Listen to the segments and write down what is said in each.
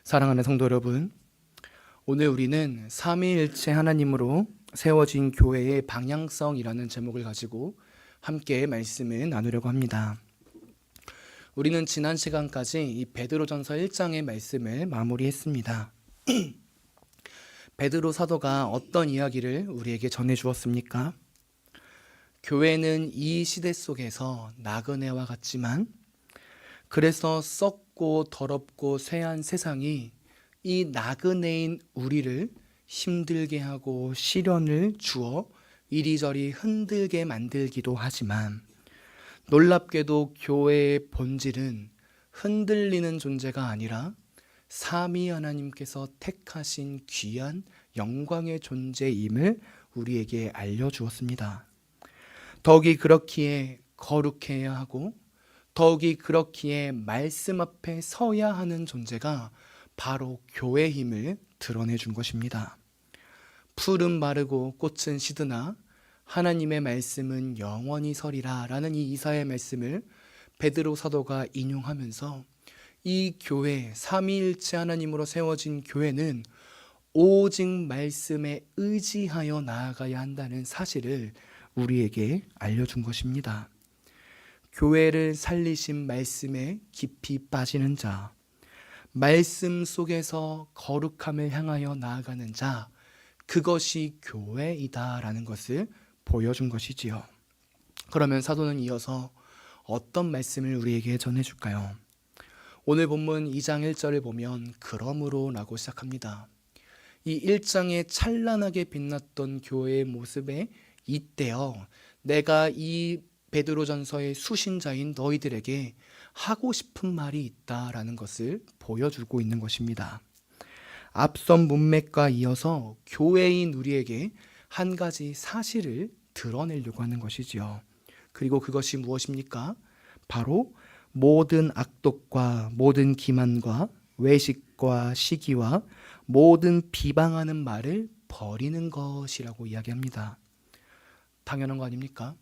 사랑하는 성도 여러분, 오늘 우리는 삼위일체 하나님으로 세워진 교회의 방향성이라는 제목을 가지고 함께 말씀을 나누려고 합니다. 우리는 지난 시간까지 이 베드로전서 1장의 말씀을 마무리했습니다. 베드로 사도가 어떤 이야기를 우리에게 전해 주었습니까? 교회는 이 시대 속에서 나그네와 같지만 그래서 썩고 더럽고 쇠한 세상이 이 나그네인 우리를 힘들게 하고 시련을 주어 이리저리 흔들게 만들기도 하지만 놀랍게도 교회의 본질은 흔들리는 존재가 아니라 삼위 하나님께서 택하신 귀한 영광의 존재임을 우리에게 알려주었습니다. 더욱이 그렇기에 거룩해야 하고 더욱이 그렇기에 말씀 앞에 서야 하는 존재가 바로 교회의 힘을 드러내 준 것입니다. 풀은 마르고 꽃은 시드나 하나님의 말씀은 영원히 서리라 라는 이 이사야의 말씀을 베드로 사도가 인용하면서 이 교회, 삼위일체 하나님으로 세워진 교회는 오직 말씀에 의지하여 나아가야 한다는 사실을 우리에게 알려준 것입니다. 교회를 살리신 말씀에 깊이 빠지는 자, 말씀 속에서 거룩함을 향하여 나아가는 자, 그것이 교회이다라는 것을 보여준 것이지요. 그러면 사도는 이어서 어떤 말씀을 우리에게 전해줄까요? 오늘 본문 2장 1절을 보면 그러므로 라고 시작합니다. 이 1장에 찬란하게 빛났던 교회의 모습에 이때요, 내가 이 베드로전서의 수신자인 너희들에게 하고 싶은 말이 있다라는 것을 보여주고 있는 것입니다. 앞선 문맥과 이어서 교회인 우리에게 한 가지 사실을 드러내려고 하는 것이지요. 그리고 그것이 무엇입니까? 바로 모든 악독과 모든 기만과 외식과 시기와 모든 비방하는 말을 버리는 것이라고 이야기합니다. 당연한 거 아닙니까?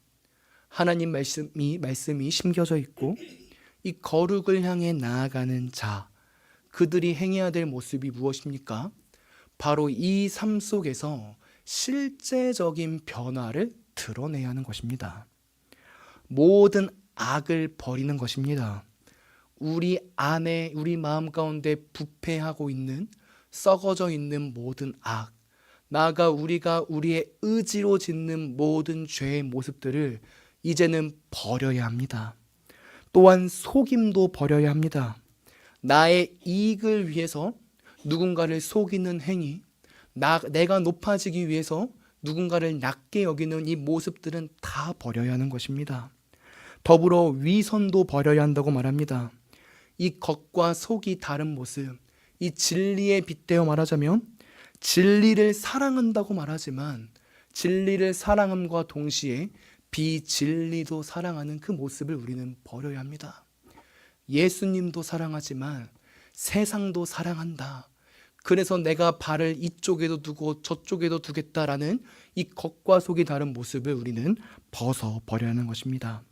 하나님 말씀이 심겨져 있고 이 거룩을 향해 나아가는 자, 그들이 행해야 될 모습이 무엇입니까? 바로 이 삶 속에서 실제적인 변화를 드러내야 하는 것입니다. 모든 악을 버리는 것입니다. 우리 안에, 우리 마음 가운데 부패하고 있는, 썩어져 있는 모든 악, 나아가 우리가 우리의 의지로 짓는 모든 죄의 모습들을 이제는 버려야 합니다. 또한 속임도 버려야 합니다. 나의 이익을 위해서 누군가를 속이는 행위, 내가 높아지기 위해서 누군가를 낮게 여기는 이 모습들은 다 버려야 하는 것입니다. 더불어 위선도 버려야 한다고 말합니다. 이 겉과 속이 다른 모습, 이 진리에 빗대어 말하자면 진리를 사랑한다고 말하지만 진리를 사랑함과 동시에 비진리도 사랑하는 그 모습을 우리는 버려야 합니다. 예수님도 사랑하지만 세상도 사랑한다. 그래서 내가 발을 이쪽에도 두고 저쪽에도 두겠다라는 이 겉과 속이 다른 모습을 우리는 벗어버려야 하는 것입니다.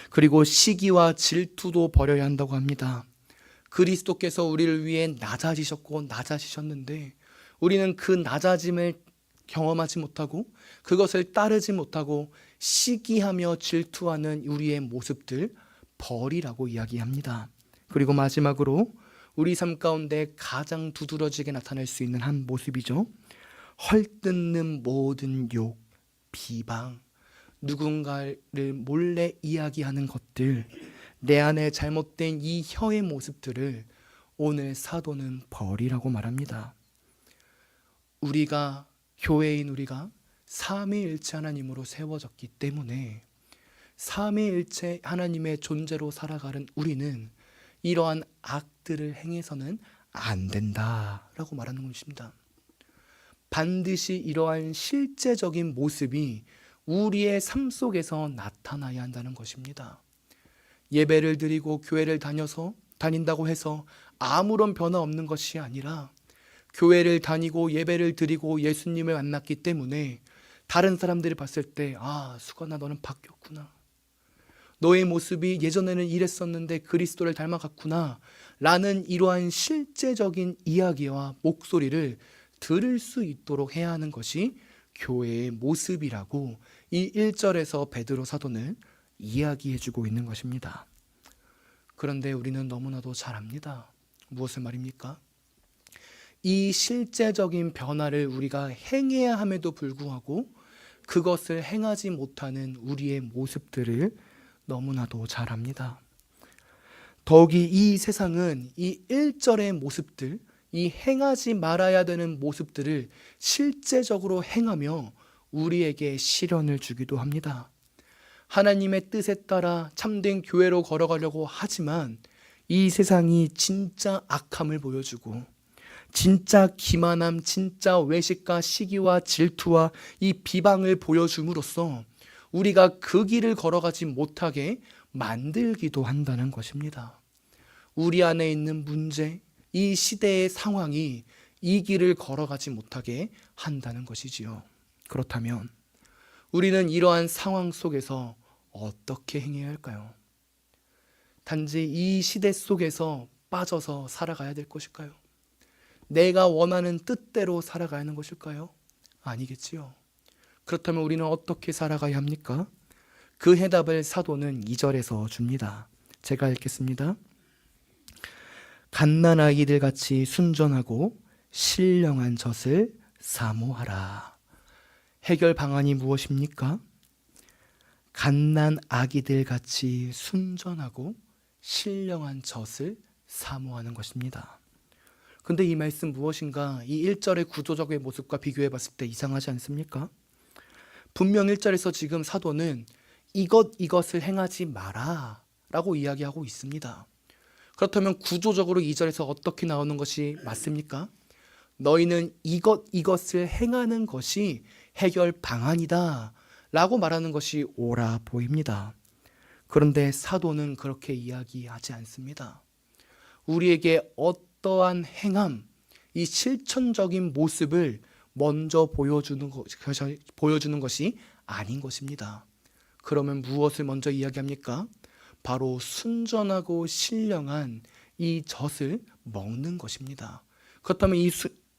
그리고 시기와 질투도 버려야 한다고 합니다. 그리스도께서 우리를 위해 낮아지셨고 낮아지셨는데 우리는 그 낮아짐을 경험하지 못하고 그것을 따르지 못하고 시기하며 질투하는 우리의 모습들 버리라고 이야기합니다. 그리고 마지막으로 우리 삶 가운데 가장 두드러지게 나타날 수 있는 한 모습이죠. 헐뜯는 모든 욕, 비방, 누군가를 몰래 이야기하는 것들, 내 안에 잘못된 이 혀의 모습들을 오늘 사도는 버리라고 말합니다. 우리가, 교회인 우리가 삼위일체 하나님으로 세워졌기 때문에 삼위일체 하나님의 존재로 살아가는 우리는 이러한 악들을 행해서는 안 된다라고 말하는 것입니다. 반드시 이러한 실제적인 모습이 우리의 삶 속에서 나타나야 한다는 것입니다. 예배를 드리고 교회를 다닌다고 해서 아무런 변화 없는 것이 아니라 교회를 다니고 예배를 드리고 예수님을 만났기 때문에 다른 사람들이 봤을 때 수건아 너는 바뀌었구나. 너의 모습이 예전에는 이랬었는데 그리스도를 닮아갔구나 라는 이러한 실제적인 이야기와 목소리를 들을 수 있도록 해야 하는 것이 교회의 모습이라고 이 1절에서 베드로 사도는 이야기해주고 있는 것입니다. 그런데 우리는 너무나도 잘 압니다. 무엇을 말입니까? 이 실제적인 변화를 우리가 행해야 함에도 불구하고 그것을 행하지 못하는 우리의 모습들을 너무나도 잘 압니다. 더욱이 이 세상은 이 1절의 모습들, 이 행하지 말아야 되는 모습들을 실제적으로 행하며 우리에게 시련을 주기도 합니다. 하나님의 뜻에 따라 참된 교회로 걸어가려고 하지만 이 세상이 진짜 악함을 보여주고 진짜 기만함, 진짜 외식과 시기와 질투와 이 비방을 보여줌으로써 우리가 그 길을 걸어가지 못하게 만들기도 한다는 것입니다. 우리 안에 있는 문제, 이 시대의 상황이 이 길을 걸어가지 못하게 한다는 것이지요. 그렇다면 우리는 이러한 상황 속에서 어떻게 행해야 할까요? 단지 이 시대 속에서 빠져서 살아가야 될 것일까요? 내가 원하는 뜻대로 살아가야 하는 것일까요? 아니겠지요. 그렇다면 우리는 어떻게 살아가야 합니까? 그 해답을 사도는 2절에서 줍니다. 제가 읽겠습니다. 갓난아기들 같이 순전하고 신령한 젖을 사모하라. 해결 방안이 무엇입니까? 갓난아기들 같이 순전하고 신령한 젖을 사모하는 것입니다. 근데 이 말씀 무엇인가? 이 1절의 구조적인 모습과 비교해 봤을 때 이상하지 않습니까? 분명 1절에서 지금 사도는 이것을 행하지 마라 라고 이야기하고 있습니다. 그렇다면 구조적으로 2절에서 어떻게 나오는 것이 맞습니까? 너희는 이것을 행하는 것이 해결 방안이다 라고 말하는 것이 옳아 보입니다. 그런데 사도는 그렇게 이야기하지 않습니다. 우리에게 어떠한 행함, 이 실천적인 모습을 먼저 보여주는 것이 아닌 것입니다. 그러면 무엇을 먼저 이야기합니까? 바로 순전하고 신령한 이 젖을 먹는 것입니다. 그렇다면 이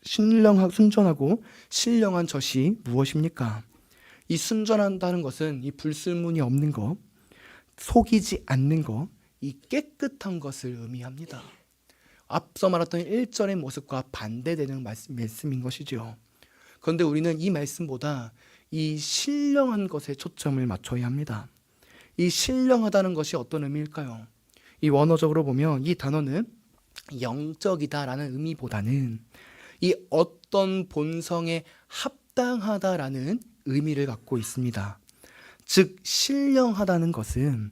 순전하고 신령한 젖이 무엇입니까? 이 순전하다는 것은 이 불순물이 없는 것, 속이지 않는 것, 이 깨끗한 것을 의미합니다. 앞서 말했던 1절의 모습과 반대되는 말씀인 것이죠. 그런데 우리는 이 말씀보다 이 신령한 것에 초점을 맞춰야 합니다. 이 신령하다는 것이 어떤 의미일까요? 이 원어적으로 보면 이 단어는 영적이다라는 의미보다는 이 어떤 본성에 합당하다라는 의미를 갖고 있습니다. 즉 신령하다는 것은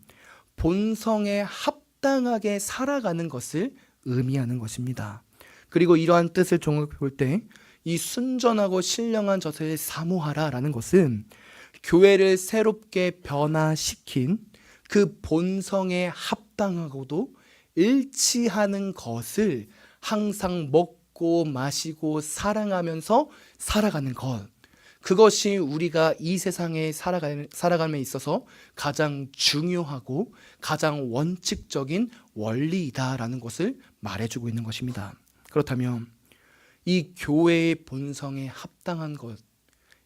본성에 합당하게 살아가는 것을 의미하는 것입니다. 그리고 이러한 뜻을 종합해 볼 때 이 순전하고 신령한 젖을 사모하라라는 것은 교회를 새롭게 변화시킨 그 본성에 합당하고도 일치하는 것을 항상 먹고 마시고 사랑하면서 살아가는 것, 그것이 우리가 이 세상에 살아감에 있어서 가장 중요하고 가장 원칙적인 원리이다라는 것을 말해주고 있는 것입니다. 그렇다면 이 교회의 본성에 합당한 것,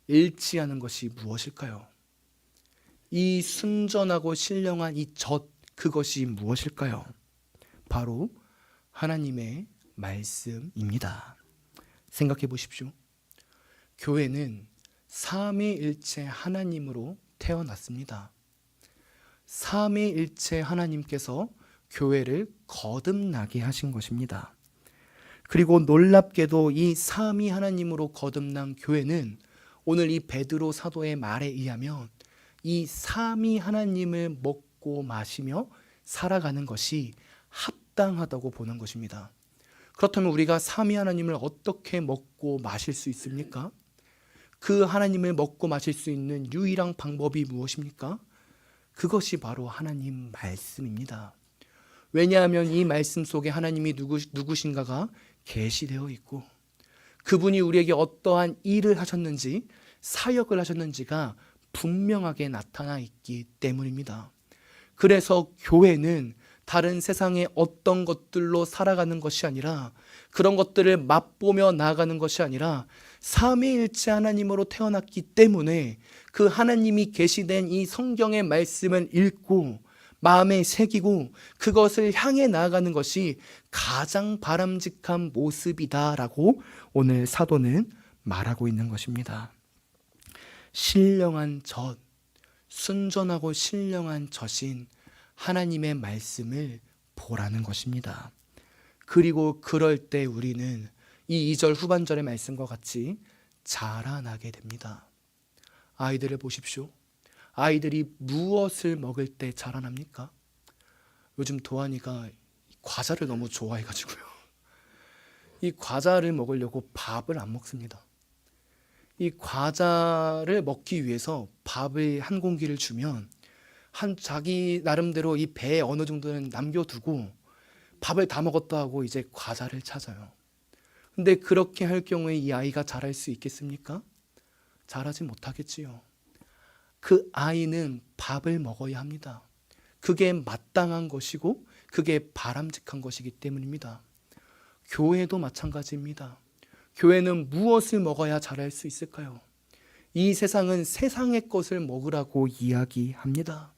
일치하는 것이 무엇일까요? 이 순전하고 신령한 이 젖, 그것이 무엇일까요? 바로 하나님의 말씀입니다. 생각해 보십시오. 교회는 삼위일체 하나님으로 태어났습니다. 삼위일체 하나님께서 교회를 거듭나게 하신 것입니다. 그리고 놀랍게도 이 삼위 하나님으로 거듭난 교회는 오늘 이 베드로 사도의 말에 의하면 이 삼위 하나님을 먹고 마시며 살아가는 것이 합당하다고 보는 것입니다. 그렇다면 우리가 삼위 하나님을 어떻게 먹고 마실 수 있습니까? 그 하나님을 먹고 마실 수 있는 유일한 방법이 무엇입니까? 그것이 바로 하나님 말씀입니다. 왜냐하면 이 말씀 속에 하나님이 누구신가가 계시되어 있고 그분이 우리에게 어떠한 일을 하셨는지 사역을 하셨는지가 분명하게 나타나 있기 때문입니다. 그래서 교회는 다른 세상의 어떤 것들로 살아가는 것이 아니라, 그런 것들을 맛보며 나아가는 것이 아니라 삼위일체 하나님으로 태어났기 때문에 그 하나님이 계시된 이 성경의 말씀을 읽고 마음에 새기고 그것을 향해 나아가는 것이 가장 바람직한 모습이다라고 오늘 사도는 말하고 있는 것입니다. 신령한 젖, 순전하고 신령한 젖인 하나님의 말씀을 보라는 것입니다. 그리고 그럴 때 우리는 이 2절 후반절의 말씀과 같이 자라나게 됩니다. 아이들을 보십시오. 아이들이 무엇을 먹을 때 자라납니까? 요즘 도안이가 과자를 너무 좋아해가지고요. 이 과자를 먹으려고 밥을 안 먹습니다. 이 과자를 먹기 위해서 밥을 한 공기를 주면 자기 나름대로 이 배에 어느 정도는 남겨두고 밥을 다 먹었다 하고 이제 과자를 찾아요. 근데 그렇게 할 경우에 이 아이가 자랄 수 있겠습니까? 자라지 못하겠지요. 그 아이는 밥을 먹어야 합니다. 그게 마땅한 것이고 그게 바람직한 것이기 때문입니다. 교회도 마찬가지입니다. 교회는 무엇을 먹어야 자랄 수 있을까요? 이 세상은 세상의 것을 먹으라고 이야기합니다.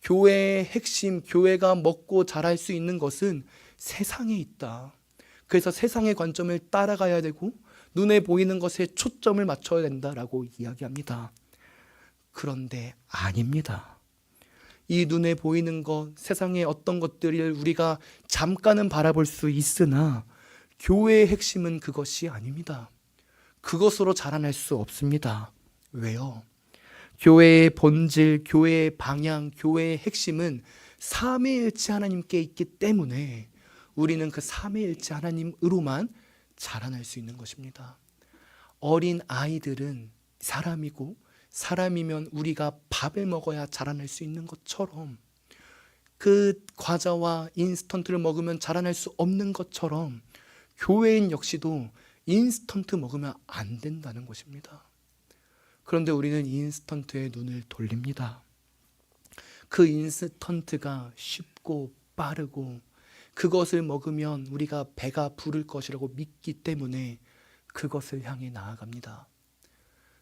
교회의 핵심, 교회가 먹고 자랄 수 있는 것은 세상에 있다. 그래서 세상의 관점을 따라가야 되고 눈에 보이는 것에 초점을 맞춰야 된다라고 이야기합니다. 그런데 아닙니다. 이 눈에 보이는 것, 세상의 어떤 것들을 우리가 잠깐은 바라볼 수 있으나 교회의 핵심은 그것이 아닙니다. 그것으로 자라날 수 없습니다. 왜요? 교회의 본질, 교회의 방향, 교회의 핵심은 삼위일체 하나님께 있기 때문에 우리는 그 삼위일체 하나님으로만 자라날 수 있는 것입니다. 어린 아이들은 사람이고 사람이면 우리가 밥을 먹어야 자라날 수 있는 것처럼, 그 과자와 인스턴트를 먹으면 자라날 수 없는 것처럼 교회인 역시도 인스턴트 먹으면 안 된다는 것입니다. 그런데 우리는 인스턴트에 눈을 돌립니다. 그 인스턴트가 쉽고 빠르고 그것을 먹으면 우리가 배가 부를 것이라고 믿기 때문에 그것을 향해 나아갑니다.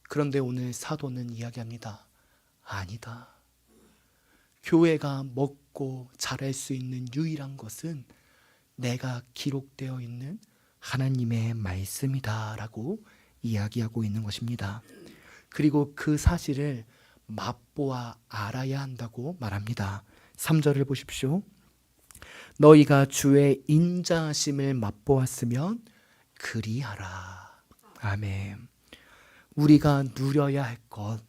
그런데 오늘 사도는 이야기합니다. 아니다. 교회가 먹고 자랄 수 있는 유일한 것은 내가 기록되어 있는 하나님의 말씀이다 라고 이야기하고 있는 것입니다. 그리고 그 사실을 맛보아 알아야 한다고 말합니다. 3절을 보십시오. 너희가 주의 인자하심을 맛보았으면 그리하라. 아멘. 우리가 누려야 할 것,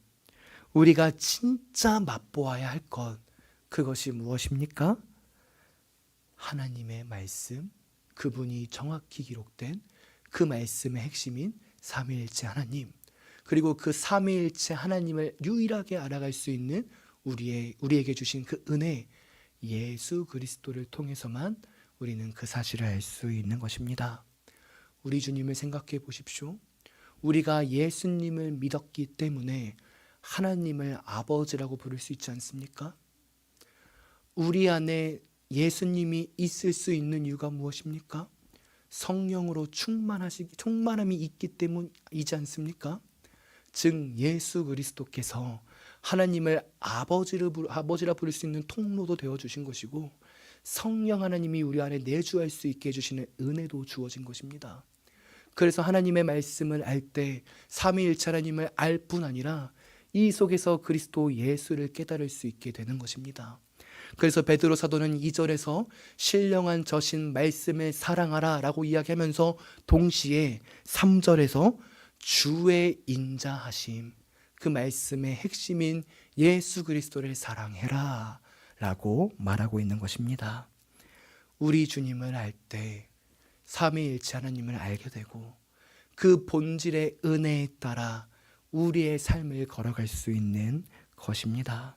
우리가 진짜 맛보아야 할 것, 그것이 무엇입니까? 하나님의 말씀, 그분이 정확히 기록된 그 말씀의 핵심인 삼위일체 하나님, 그리고 그 삼위일체 하나님을 유일하게 알아갈 수 있는 우리에게 주신 그 은혜, 예수 그리스도를 통해서만 우리는 그 사실을 알 수 있는 것입니다. 우리 주님을 생각해 보십시오. 우리가 예수님을 믿었기 때문에 하나님을 아버지라고 부를 수 있지 않습니까? 우리 안에 예수님이 있을 수 있는 이유가 무엇입니까? 성령으로 충만함이 있기 때문이지 않습니까? 즉 예수 그리스도께서 하나님을 아버지라 부를 수 있는 통로도 되어주신 것이고, 성령 하나님이 우리 안에 내주할 수 있게 해주시는 은혜도 주어진 것입니다. 그래서 하나님의 말씀을 알 때 삼위일체 하나님을 알 뿐 아니라 이 속에서 그리스도 예수를 깨달을 수 있게 되는 것입니다. 그래서 베드로 사도는 2절에서 신령한 젖인 말씀을 사랑하라 라고 이야기하면서 동시에 3절에서 주의 인자하심, 그 말씀의 핵심인 예수 그리스도를 사랑해라 라고 말하고 있는 것입니다. 우리 주님을 알 때 삼위일체 하나님을 알게 되고 그 본질의 은혜에 따라 우리의 삶을 걸어갈 수 있는 것입니다.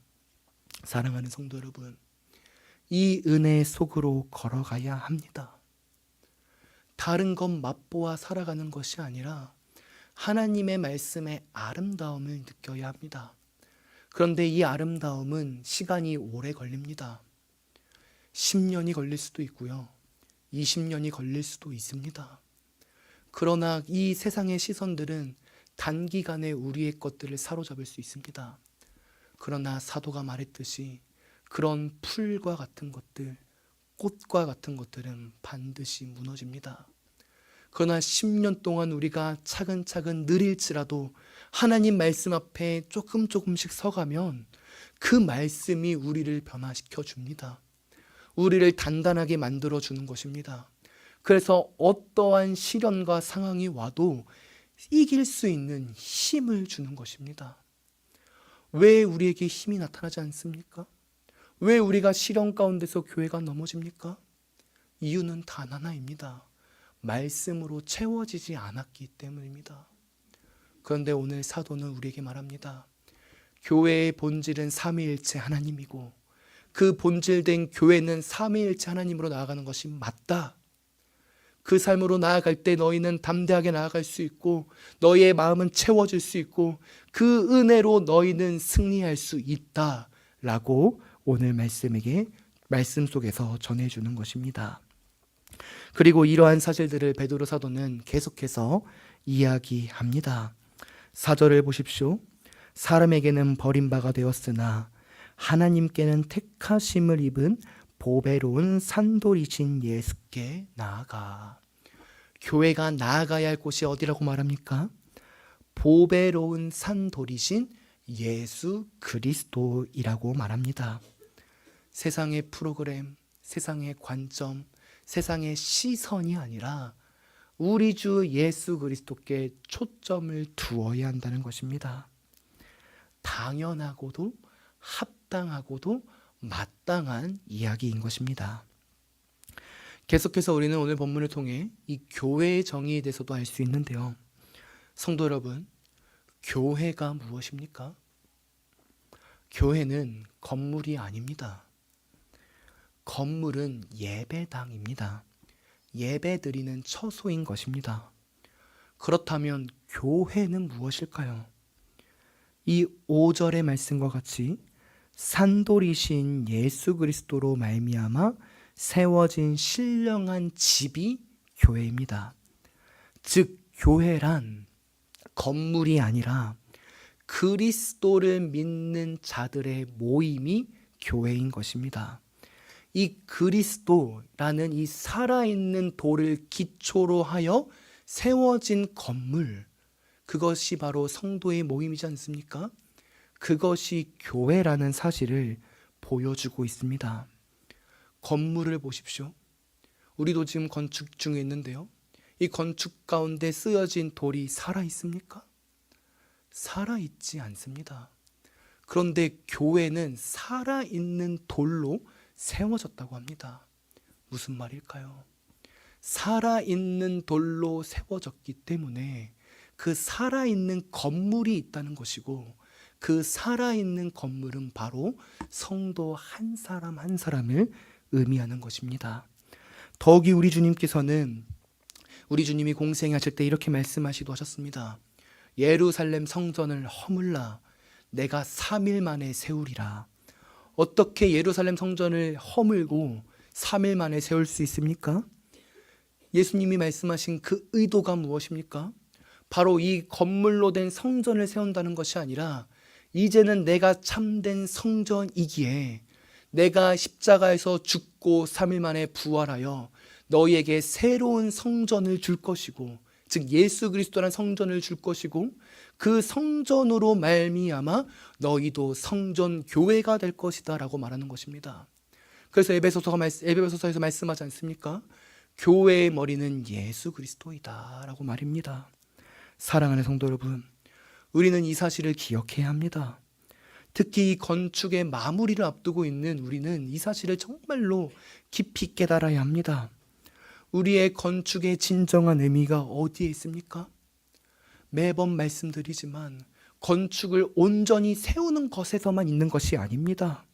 사랑하는 성도 여러분, 이 은혜 속으로 걸어가야 합니다. 다른 것 맛보아 살아가는 것이 아니라 하나님의 말씀의 아름다움을 느껴야 합니다. 그런데 이 아름다움은 시간이 오래 걸립니다. 10년이 걸릴 수도 있고요. 20년이 걸릴 수도 있습니다. 그러나 이 세상의 시선들은 단기간에 우리의 것들을 사로잡을 수 있습니다. 그러나 사도가 말했듯이 그런 풀과 같은 것들, 꽃과 같은 것들은 반드시 무너집니다. 그러나 10년 동안 우리가 차근차근 느릴지라도 하나님 말씀 앞에 조금씩 서가면 그 말씀이 우리를 변화시켜 줍니다. 우리를 단단하게 만들어 주는 것입니다. 그래서 어떠한 시련과 상황이 와도 이길 수 있는 힘을 주는 것입니다. 왜 우리에게 힘이 나타나지 않습니까? 왜 우리가 시련 가운데서 교회가 넘어집니까? 이유는 단 하나입니다. 말씀으로 채워지지 않았기 때문입니다. 그런데 오늘 사도는 우리에게 말합니다. 교회의 본질은 삼위일체 하나님이고 그 본질된 교회는 삼위일체 하나님으로 나아가는 것이 맞다. 그 삶으로 나아갈 때 너희는 담대하게 나아갈 수 있고 너희의 마음은 채워질 수 있고 그 은혜로 너희는 승리할 수 있다 라고 오늘 말씀 속에서 전해주는 것입니다. 그리고 이러한 사실들을 베드로 사도는 계속해서 이야기합니다. 4절을 보십시오. 사람에게는 버림바가 되었으나 하나님께는 택하심을 입은 보배로운 산돌이신 예수께 나아가. 교회가 나아가야 할 곳이 어디라고 말합니까? 보배로운 산돌이신 예수 그리스도이라고 말합니다. 세상의 프로그램, 세상의 관점, 세상의 시선이 아니라 우리 주 예수 그리스도께 초점을 두어야 한다는 것입니다. 당연하고도 합당하고도 마땅한 이야기인 것입니다. 계속해서 우리는 오늘 본문을 통해 이 교회의 정의에 대해서도 알 수 있는데요. 성도 여러분, 교회가 무엇입니까? 교회는 건물이 아닙니다. 건물은 예배당입니다. 예배드리는 처소인 것입니다. 그렇다면 교회는 무엇일까요? 이 5절의 말씀과 같이 산돌이신 예수 그리스도로 말미암아 세워진 신령한 집이 교회입니다. 즉 교회란 건물이 아니라 그리스도를 믿는 자들의 모임이 교회인 것입니다. 이 그리스도라는 이 살아있는 돌을 기초로 하여 세워진 건물, 그것이 바로 성도의 모임이지 않습니까? 그것이 교회라는 사실을 보여주고 있습니다. 건물을 보십시오. 우리도 지금 건축 중에 있는데요. 이 건축 가운데 쓰여진 돌이 살아있습니까? 살아있지 않습니다. 그런데 교회는 살아있는 돌로 세워졌다고 합니다. 무슨 말일까요? 살아있는 돌로 세워졌기 때문에 그 살아있는 건물이 있다는 것이고 그 살아있는 건물은 바로 성도 한 사람 한 사람을 의미하는 것입니다. 더욱이 우리 주님께서는 우리 주님이 공생하실 때 이렇게 말씀하시기도 하셨습니다. 예루살렘 성전을 허물라 내가 3일 만에 세우리라. 어떻게 예루살렘 성전을 허물고 3일 만에 세울 수 있습니까? 예수님이 말씀하신 그 의도가 무엇입니까? 바로 이 건물로 된 성전을 세운다는 것이 아니라 이제는 내가 참된 성전이기에 내가 십자가에서 죽고 3일 만에 부활하여 너희에게 새로운 성전을 줄 것이고 즉 예수 그리스도라는 성전을 줄 것이고 그 성전으로 말미암아 너희도 성전 교회가 될 것이다 라고 말하는 것입니다. 그래서 에베소서에서 말씀하지 않습니까? 교회의 머리는 예수 그리스도이다 라고 말입니다. 사랑하는 성도 여러분, 우리는 이 사실을 기억해야 합니다. 특히 이 건축의 마무리를 앞두고 있는 우리는 이 사실을 정말로 깊이 깨달아야 합니다. 우리의 건축의 진정한 의미가 어디에 있습니까? 매번 말씀드리지만 건축을 온전히 세우는 것에서만 있는 것이 아닙니다.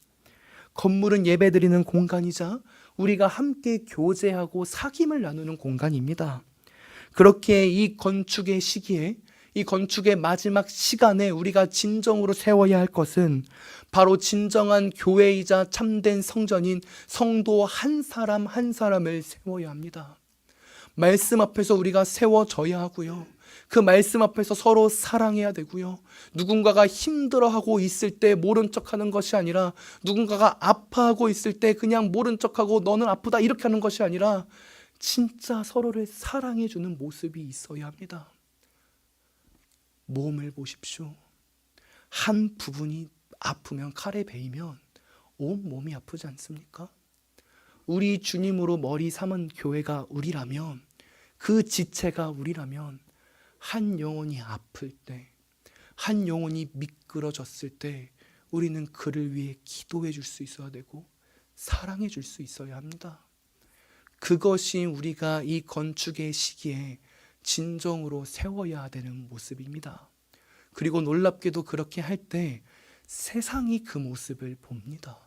건물은 예배드리는 공간이자 우리가 함께 교제하고 사귐을 나누는 공간입니다. 그렇게 이 건축의 시기에 이 건축의 마지막 시간에 우리가 진정으로 세워야 할 것은 바로 진정한 교회이자 참된 성전인 성도 한 사람 한 사람을 세워야 합니다. 말씀 앞에서 우리가 세워져야 하고요. 그 말씀 앞에서 서로 사랑해야 되고요. 누군가가 힘들어하고 있을 때 모른 척하는 것이 아니라, 누군가가 아파하고 있을 때 그냥 모른 척하고 너는 아프다 이렇게 하는 것이 아니라 진짜 서로를 사랑해주는 모습이 있어야 합니다. 몸을 보십시오. 한 부분이 아프면, 칼에 베이면 온 몸이 아프지 않습니까? 우리 주님으로 머리 삼은 교회가 우리라면, 그 지체가 우리라면, 한 영혼이 아플 때, 한 영혼이 미끄러졌을 때 우리는 그를 위해 기도해 줄 수 있어야 되고 사랑해 줄 수 있어야 합니다. 그것이 우리가 이 건축의 시기에 진정으로 세워야 되는 모습입니다. 그리고 놀랍게도 그렇게 할 때 세상이 그 모습을 봅니다.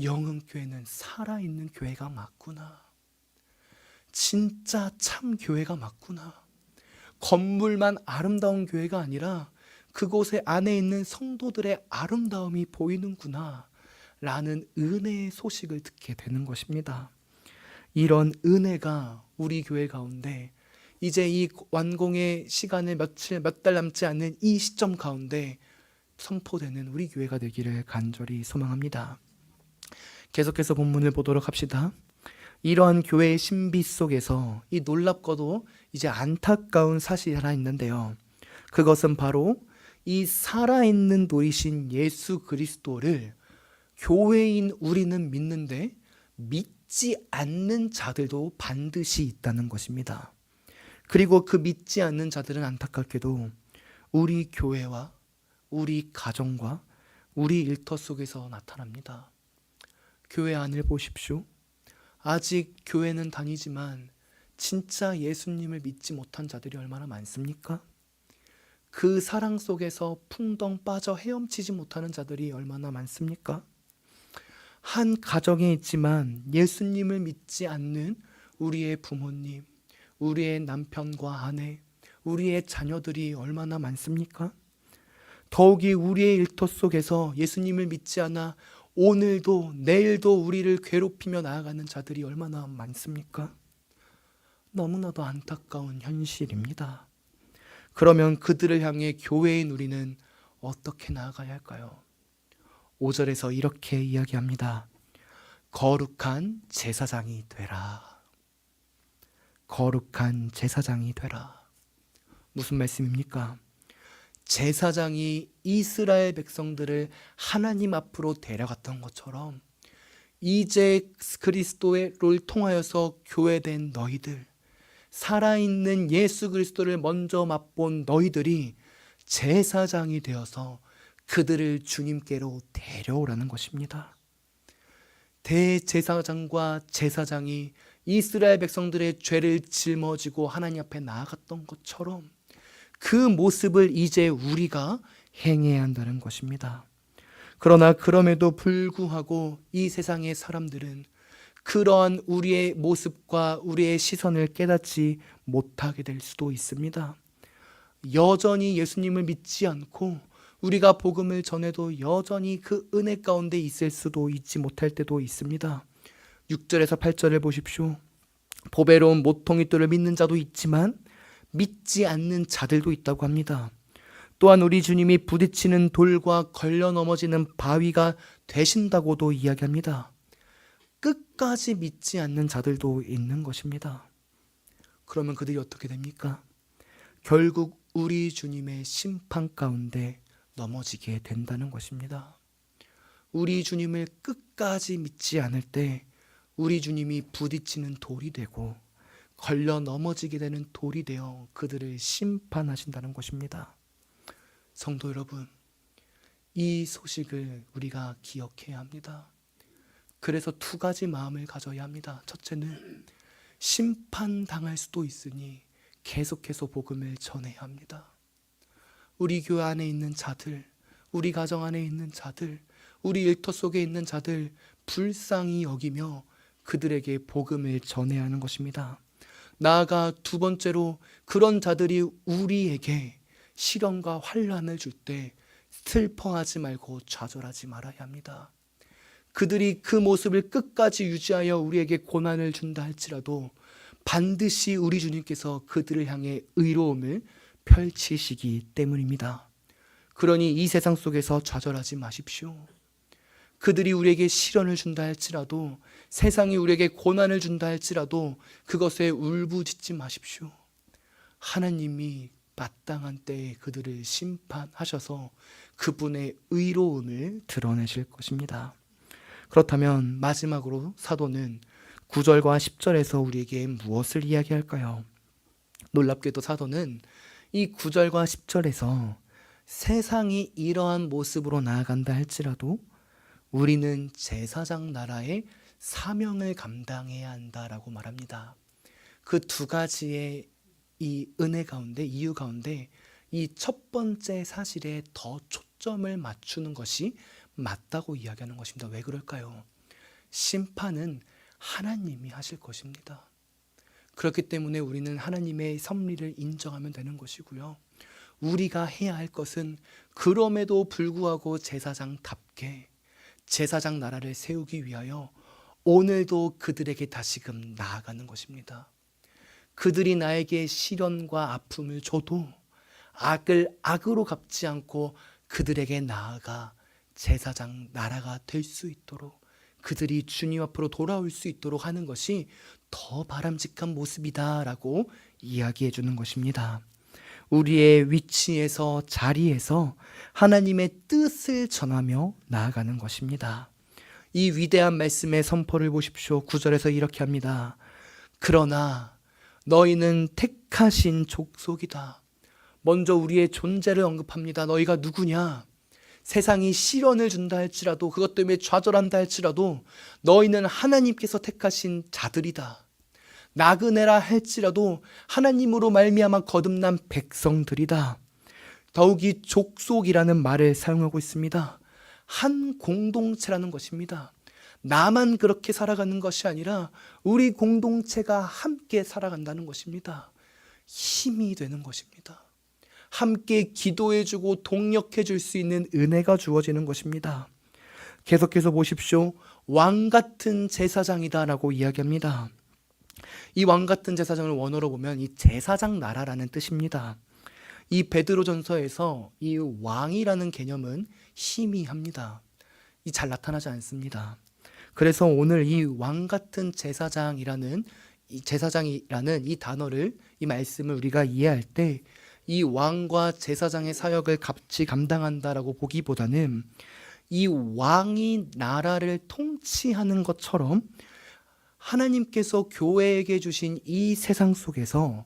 영흥교회는 살아있는 교회가 맞구나. 진짜 참 교회가 맞구나. 건물만 아름다운 교회가 아니라 그곳에 안에 있는 성도들의 아름다움이 보이는구나 라는 은혜의 소식을 듣게 되는 것입니다. 이런 은혜가 우리 교회 가운데 이제 이 완공의 시간을 몇 달 남지 않는 이 시점 가운데 선포되는 우리 교회가 되기를 간절히 소망합니다. 계속해서 본문을 보도록 합시다. 이러한 교회의 신비 속에서 이 놀랍고도 이제 안타까운 사실이 하나 있는데요. 그것은 바로 이 살아있는 돌이신 예수 그리스도를 교회인 우리는 믿는데 믿지 않는 자들도 반드시 있다는 것입니다. 그리고 그 믿지 않는 자들은 안타깝게도 우리 교회와 우리 가정과 우리 일터 속에서 나타납니다. 교회 안을 보십시오. 아직 교회는 다니지만 진짜 예수님을 믿지 못한 자들이 얼마나 많습니까? 그 사랑 속에서 풍덩 빠져 헤엄치지 못하는 자들이 얼마나 많습니까? 한 가정에 있지만 예수님을 믿지 않는 우리의 부모님, 우리의 남편과 아내, 우리의 자녀들이 얼마나 많습니까? 더욱이 우리의 일터 속에서 예수님을 믿지 않아 오늘도 내일도 우리를 괴롭히며 나아가는 자들이 얼마나 많습니까? 너무나도 안타까운 현실입니다. 그러면 그들을 향해 교회인 우리는 어떻게 나아가야 할까요? 5절에서 이렇게 이야기합니다. 거룩한 제사장이 되라. 거룩한 제사장이 되라. 무슨 말씀입니까? 제사장이 이스라엘 백성들을 하나님 앞으로 데려갔던 것처럼 이제 그리스도를 통하여서 교회된 너희들, 살아있는 예수 그리스도를 먼저 맛본 너희들이 제사장이 되어서 그들을 주님께로 데려오라는 것입니다. 대제사장과 제사장이 이스라엘 백성들의 죄를 짊어지고 하나님 앞에 나아갔던 것처럼 그 모습을 이제 우리가 행해야 한다는 것입니다. 그러나 그럼에도 불구하고 이 세상의 사람들은 그러한 우리의 모습과 우리의 시선을 깨닫지 못하게 될 수도 있습니다. 여전히 예수님을 믿지 않고 우리가 복음을 전해도 여전히 그 은혜 가운데 있을 수도 있지 못할 때도 있습니다. 6절에서 8절을 보십시오. 보배로운 모퉁이돌을 믿는 자도 있지만 믿지 않는 자들도 있다고 합니다. 또한 우리 주님이 부딪히는 돌과 걸려 넘어지는 바위가 되신다고도 이야기합니다. 끝까지 믿지 않는 자들도 있는 것입니다. 그러면 그들이 어떻게 됩니까? 결국 우리 주님의 심판 가운데 넘어지게 된다는 것입니다. 우리 주님을 끝까지 믿지 않을 때 우리 주님이 부딪히는 돌이 되고 걸려 넘어지게 되는 돌이 되어 그들을 심판하신다는 것입니다. 성도 여러분, 이 소식을 우리가 기억해야 합니다. 그래서 두 가지 마음을 가져야 합니다. 첫째는 심판당할 수도 있으니 계속해서 복음을 전해야 합니다. 우리 교회 안에 있는 자들, 우리 가정 안에 있는 자들, 우리 일터 속에 있는 자들 불쌍히 여기며 그들에게 복음을 전해야 하는 것입니다. 나아가 두 번째로 그런 자들이 우리에게 시련과 환난을 줄 때 슬퍼하지 말고 좌절하지 말아야 합니다. 그들이 그 모습을 끝까지 유지하여 우리에게 고난을 준다 할지라도 반드시 우리 주님께서 그들을 향해 의로움을 펼치시기 때문입니다. 그러니 이 세상 속에서 좌절하지 마십시오. 그들이 우리에게 시련을 준다 할지라도, 세상이 우리에게 고난을 준다 할지라도 그것에 울부짖지 마십시오. 하나님이 마땅한 때에 그들을 심판하셔서 그분의 의로움을 드러내실 것입니다. 그렇다면 마지막으로 사도는 9절과 10절에서 우리에게 무엇을 이야기할까요? 놀랍게도 사도는 이 9절과 10절에서 세상이 이러한 모습으로 나아간다 할지라도 우리는 제사장 나라의 사명을 감당해야 한다라고 말합니다. 그 두 가지의 이 은혜 가운데, 이유 가운데 이 첫 번째 사실에 더 초점을 맞추는 것이 맞다고 이야기하는 것입니다. 왜 그럴까요? 심판은 하나님이 하실 것입니다. 그렇기 때문에 우리는 하나님의 섭리를 인정하면 되는 것이고요. 우리가 해야 할 것은 그럼에도 불구하고 제사장답게 제사장 나라를 세우기 위하여 오늘도 그들에게 다시금 나아가는 것입니다. 그들이 나에게 시련과 아픔을 줘도 악을 악으로 갚지 않고 그들에게 나아가 제사장 나라가 될 수 있도록, 그들이 주님 앞으로 돌아올 수 있도록 하는 것이 더 바람직한 모습이다라고 이야기해 주는 것입니다. 우리의 위치에서, 자리에서 하나님의 뜻을 전하며 나아가는 것입니다. 이 위대한 말씀의 선포를 보십시오. 9절에서 이렇게 합니다. 그러나 너희는 택하신 족속이다. 먼저 우리의 존재를 언급합니다. 너희가 누구냐? 세상이 시련을 준다 할지라도, 그것 때문에 좌절한다 할지라도 너희는 하나님께서 택하신 자들이다. 나그네라 할지라도 하나님으로 말미암아 거듭난 백성들이다. 더욱이 족속이라는 말을 사용하고 있습니다. 한 공동체라는 것입니다. 나만 그렇게 살아가는 것이 아니라 우리 공동체가 함께 살아간다는 것입니다. 힘이 되는 것입니다. 함께 기도해주고 동력해줄 수 있는 은혜가 주어지는 것입니다. 계속해서 보십시오. 왕같은 제사장이다라고 이야기합니다. 이 왕같은 제사장을 원어로 보면 이 제사장 나라라는 뜻입니다. 이 베드로전서에서 이 왕이라는 개념은 희미합니다. 잘 나타나지 않습니다. 그래서 오늘 이 왕같은 제사장이라는 이 단어를, 이 말씀을 우리가 이해할 때 이 왕과 제사장의 사역을 같이 감당한다라고 보기보다는 이 왕이 나라를 통치하는 것처럼 하나님께서 교회에게 주신 이 세상 속에서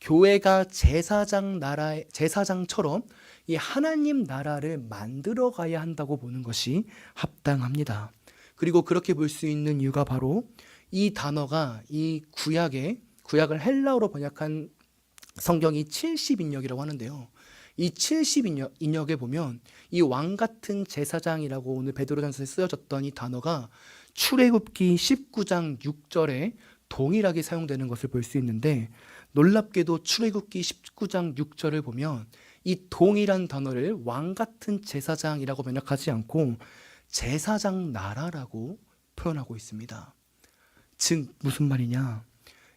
교회가 제사장처럼 이 하나님 나라를 만들어 가야 한다고 보는 것이 합당합니다. 그리고 그렇게 볼 수 있는 이유가 바로 이 단어가 이 구약을 헬라어로 번역한 성경이 70인역이라고 하는데요. 이 70인역에 보면 이 왕같은 제사장이라고 오늘 베드로전서에 쓰여졌던 이 단어가 출애굽기 19장 6절에 동일하게 사용되는 것을 볼 수 있는데, 놀랍게도 출애굽기 19장 6절을 보면 이 동일한 단어를 왕같은 제사장이라고 번역하지 않고 제사장 나라라고 표현하고 있습니다. 즉 무슨 말이냐?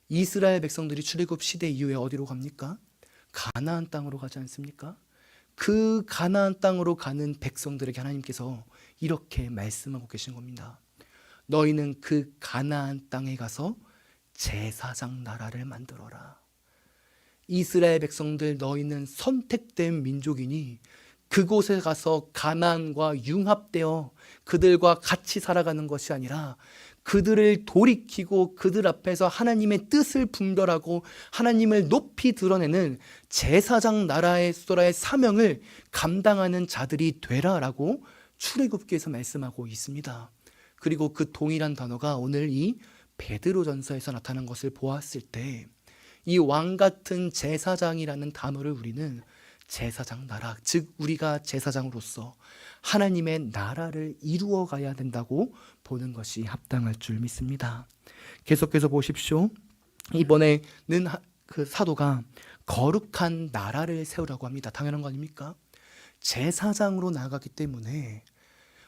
이스라엘 백성들이 출애굽 시대 이후에 어디로 갑니까? 가나안 땅으로 가지 않습니까? 그 가나안 땅으로 가는 백성들에게 하나님께서 이렇게 말씀하고 계신 겁니다. 너희는 그 가나안 땅에 가서 제사장 나라를 만들어라. 이스라엘 백성들, 너희는 선택된 민족이니 그곳에 가서 가나안과 융합되어 그들과 같이 살아가는 것이 아니라 그들을 돌이키고 그들 앞에서 하나님의 뜻을 분별하고 하나님을 높이 드러내는 제사장 나라의 사명을 감당하는 자들이 되라라고 출애굽기에서 말씀하고 있습니다. 그리고 그 동일한 단어가 오늘 이 베드로전서에서 나타난 것을 보았을 때 이 왕같은 제사장이라는 단어를 우리는 제사장 나라, 즉 우리가 제사장으로서 하나님의 나라를 이루어 가야 된다고 보는 것이 합당할 줄 믿습니다. 계속해서 보십시오. 이번에는 그 사도가 거룩한 나라를 세우라고 합니다. 당연한 거 아닙니까? 제사장으로 나아가기 때문에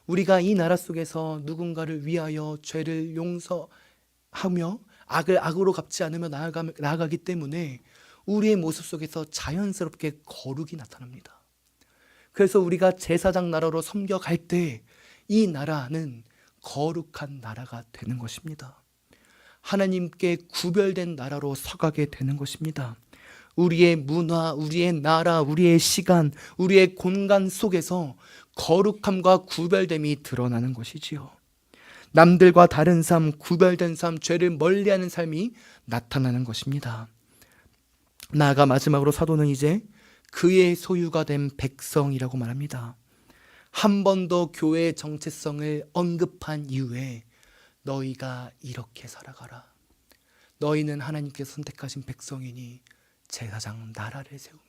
우리가 이 나라 속에서 누군가를 위하여 죄를 용서하며 악을 악으로 갚지 않으며 나아가기 때문에 우리의 모습 속에서 자연스럽게 거룩이 나타납니다. 그래서 우리가 제사장 나라로 섬겨갈 때 이 나라는 거룩한 나라가 되는 것입니다. 하나님께 구별된 나라로 서가게 되는 것입니다. 우리의 문화, 우리의 나라, 우리의 시간, 우리의 공간 속에서 거룩함과 구별됨이 드러나는 것이지요. 남들과 다른 삶, 구별된 삶, 죄를 멀리하는 삶이 나타나는 것입니다. 나아가 마지막으로 사도는 이제 그의 소유가 된 백성이라고 말합니다. 한 번 더 교회의 정체성을 언급한 이후에 너희가 이렇게 살아가라. 너희는 하나님께서 선택하신 백성이니 제사장 나라를 세우며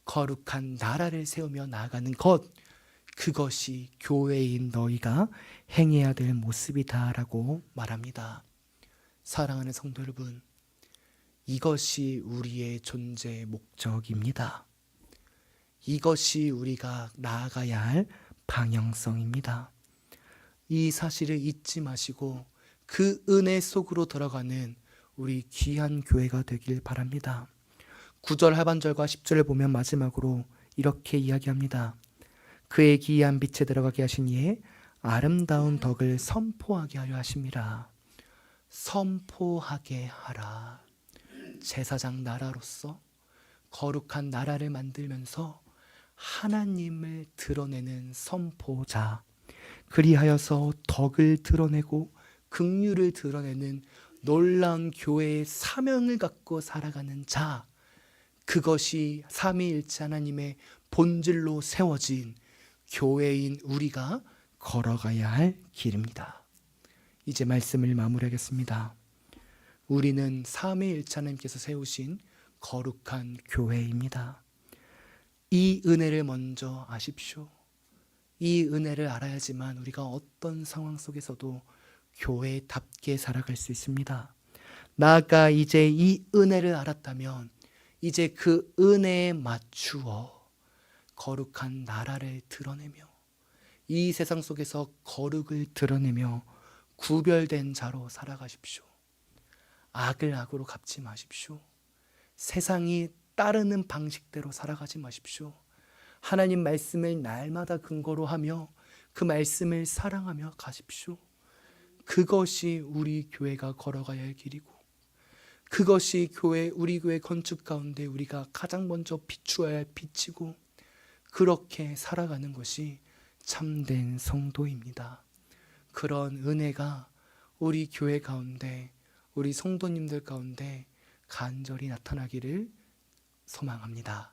거룩한 나라를 세우며 나아가는 것, 그것이 교회인 너희가 행해야 될 모습이다라고 말합니다. 사랑하는 성도 여러분, 이것이 우리의 존재의 목적입니다. 이것이 우리가 나아가야 할 방향성입니다. 이 사실을 잊지 마시고 그 은혜 속으로 들어가는 우리 귀한 교회가 되길 바랍니다. 9절 하반절과 10절을 보면 마지막으로 이렇게 이야기합니다. 그의 기이한 빛에 들어가게 하신 이의 아름다운 덕을 선포하게 하려 하심이라. 선포하게 하라. 제사장 나라로서 거룩한 나라를 만들면서 하나님을 드러내는 선포자, 그리하여서 덕을 드러내고 긍휼을 드러내는 놀라운 교회의 사명을 갖고 살아가는 자, 그것이 삼위일체 하나님의 본질로 세워진 교회인 우리가 걸어가야 할 길입니다. 이제 말씀을 마무리하겠습니다. 우리는 삼위일체 하나님께서 세우신 거룩한 교회입니다. 이 은혜를 먼저 아십시오. 이 은혜를 알아야지만 우리가 어떤 상황 속에서도 교회답게 살아갈 수 있습니다. 나아가 이제 이 은혜를 알았다면 이제 그 은혜에 맞추어 거룩한 나라를 드러내며 이 세상 속에서 거룩을 드러내며 구별된 자로 살아가십시오. 악을 악으로 갚지 마십시오. 세상이 따르는 방식대로 살아가지 마십시오. 하나님 말씀을 날마다 근거로 하며 그 말씀을 사랑하며 가십시오. 그것이 우리 교회가 걸어가야 할 길이고, 그것이 우리 교회 건축 가운데 우리가 가장 먼저 비추어야 할 빛이고, 그렇게 살아가는 것이 참된 성도입니다. 그런 은혜가 우리 교회 가운데, 우리 성도님들 가운데 간절히 나타나기를 소망합니다.